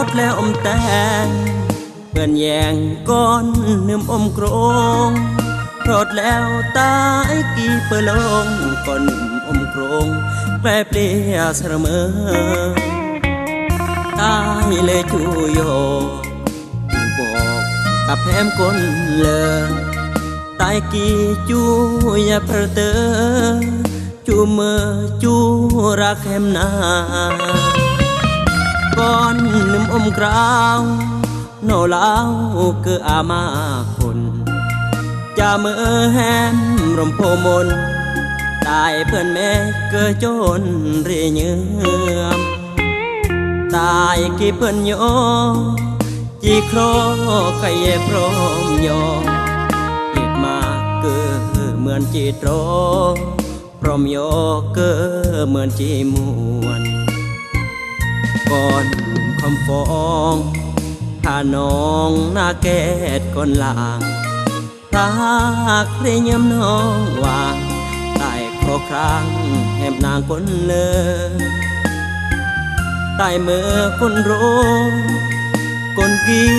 ดแล้วอมแตงเปื่อนแยงก้อนนืมอมโกรงรอดแล้วตายกี่เปิลงก้อนนืมอมโกรงแปรเปลี่ยเสมอตายเลยจูโยจูบอกกับแหมก้นเลยตายกี่จูอย่าเพอเตอจูเมื่อจูรักแหมนาก้อนนึ่มอมกราวโนลาวเกืออามาคนจะเมื่อแหมรมโพมนตายเพื่อนแม่เกือจนเรียเยือมตายกี่เพื่อนโยจีโครไก่พร้อมโยจีดมาเกือเหมือนจีโตรพร้อมโยเกือเหมือนจีมวนก่อนคำฟองถ้าน้องหน้าแก้ดก่อนลางถ้าหากได้ยำน้องวางใต้คอครั้งแหมนางคนเลยใต้เมื่อคนโรคนกี้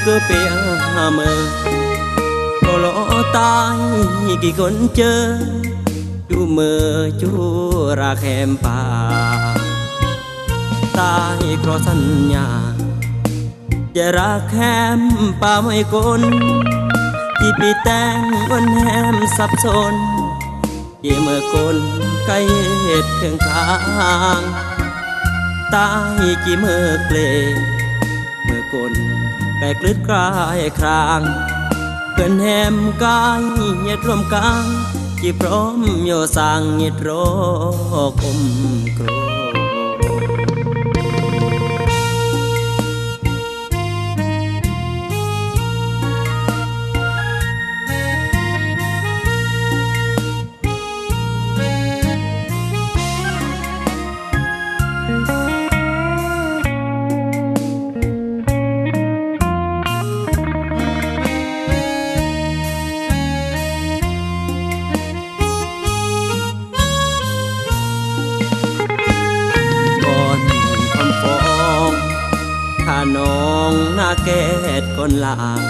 ก็เปียเมื่อก็รอตายกี่คนเจอจูเมื่อจูราแคมป่าตายเพราะสัญญาจะรักแคมป่าไม่คนที่ปีแต่งวันแหมสับสนที่เมื่อคนไกลเหตุเพียงข้างตายกี่เมื่อเกลเมื่อคนแปลกลึกคลายครางเกินแหมกายเหยียดรวมกลางที่พร้อมโยสร้างเหยียดรอกมโกรถ้าน้องหน้าแก้ดก่อนลาง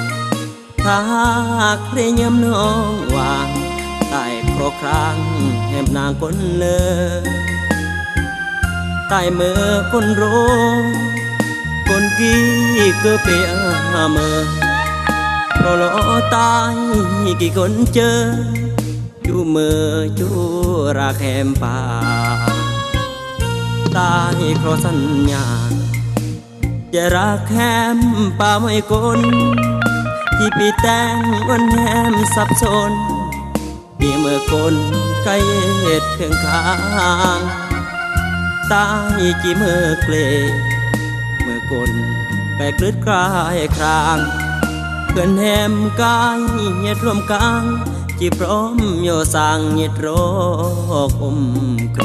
ถ้าหากได้ยำน้องวางใต้ครอครั้งแหมนางคนเลยใต้เมื่อคนโรคนกี้ก็เปียเมื่อเพราะรอตายกี่คนเจอจูเมื่อจูราแคมป่าตายเพราะสัญญาจะรักแหมป่าไม่คนที่ปีแต่งวันแหมสับสนที่เมื่อคนไกลเหตุเพียงข้างตายกี่เมื่อเกลเมื่อคนแปลกลึกคลายครางเพื่อนแหมกายเหยียดรวมกลางที่พร้อมโยสร้างเหยียดรอกมโกร